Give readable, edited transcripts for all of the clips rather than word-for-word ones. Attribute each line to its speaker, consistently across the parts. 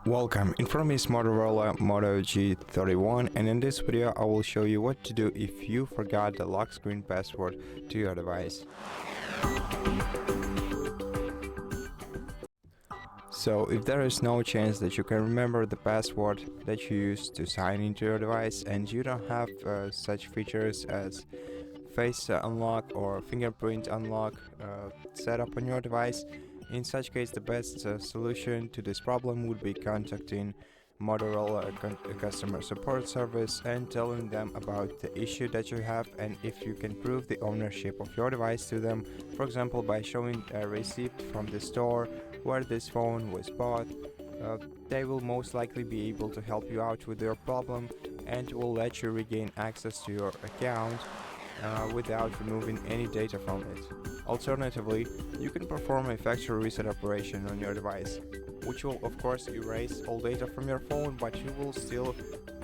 Speaker 1: Welcome, in front of me is Motorola Moto G31, and in this video I will show you what to do if you forgot the lock screen password to your device. So if there is no chance that you can remember the password that you used to sign into your device and you don't have such features as face unlock or fingerprint unlock set up on your device, in such case the best solution to this problem would be contacting Motorola customer support service and telling them about the issue that you have, and if you can prove the ownership of your device to them, for example by showing a receipt from the store where this phone was bought, they will most likely be able to help you out with your problem and will let you regain access to your account without removing any data from it. Alternatively, you can perform a factory reset operation on your device, which will of course erase all data from your phone, but you will still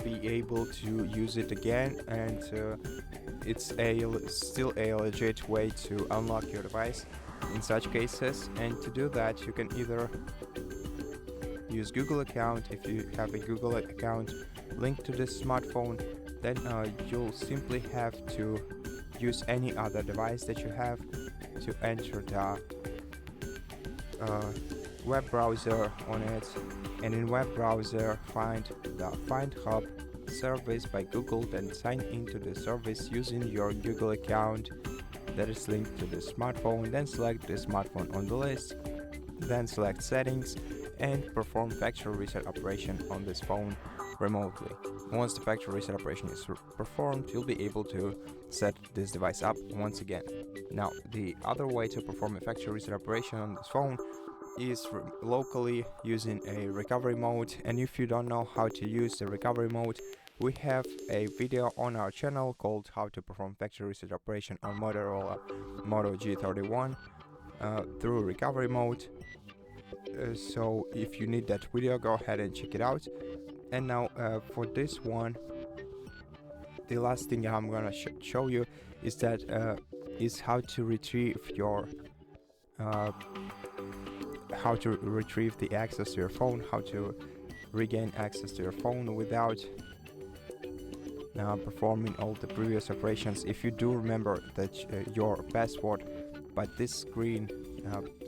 Speaker 1: be able to use it again, and it's still a legit way to unlock your device in such cases. And to do that, you can either use Google account. If you have a Google account linked to this smartphone, then you'll simply have to use any other device that you have to enter the web browser on it, and in web browser find the Find Hub service by Google, then sign into the service using your Google account that is linked to the smartphone, then select the smartphone on the list, then select settings and perform factory reset operation on this phone remotely. Once the factory reset operation is performed, you'll be able to set this device up once again. Now, the other way to perform a factory reset operation on this phone is locally using a recovery mode, and if you don't know how to use the recovery mode, we have a video on our channel called How to Perform Factory Reset Operation on Motorola Moto G31 through recovery mode. So if you need that video, go ahead and check it out. And now for this one, the last thing I'm gonna show you is that how to retrieve your how to retrieve the access to your phone, how to regain access to your phone without performing all the previous operations. If you do remember that your password, but this screen,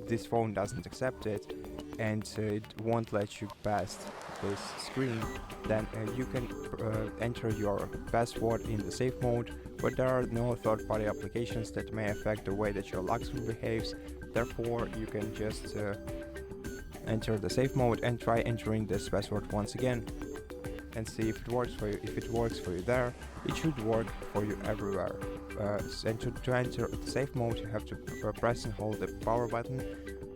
Speaker 1: this phone doesn't accept it, and it won't let you pass this screen, then you can enter your password in the safe mode, but there are no third-party applications that may affect the way that your lock screen behaves. Therefore, you can just enter the safe mode and try entering this password once again and see if it works for you. If it works for you there, it should work for you everywhere. And to enter the safe mode, you have to press and hold the power button,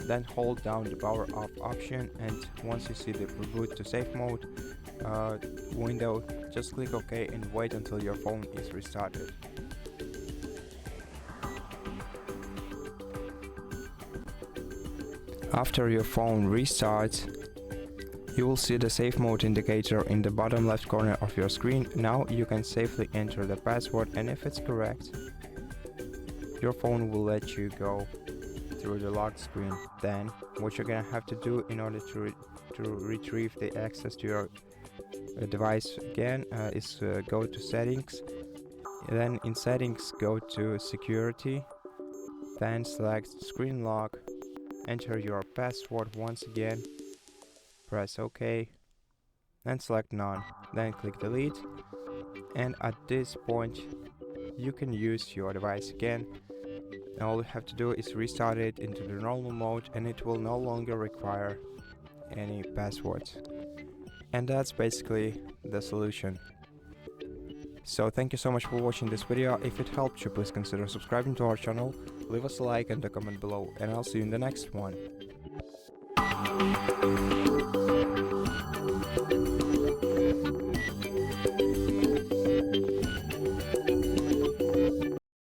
Speaker 1: then hold down the power off option, and once you see the reboot to safe mode window, just click OK and wait until your phone is restarted. After your phone restarts, you will see the safe mode indicator in the bottom left corner of your screen. Now you can safely enter the password, and if it's correct, your phone will let you go through the lock screen. Then what you're gonna have to do in order to retrieve the access to your device again is go to settings, then in settings go to security, then select screen lock, enter your password once again, press OK, then select none, then click delete, and at this point you can use your device again. All you have to do is restart it into the normal mode, and it will no longer require any passwords. And that's basically the solution. So thank you so much for watching this video. If it helped you, please consider subscribing to our channel, leave us a like and a comment below, and I'll see you in the next one.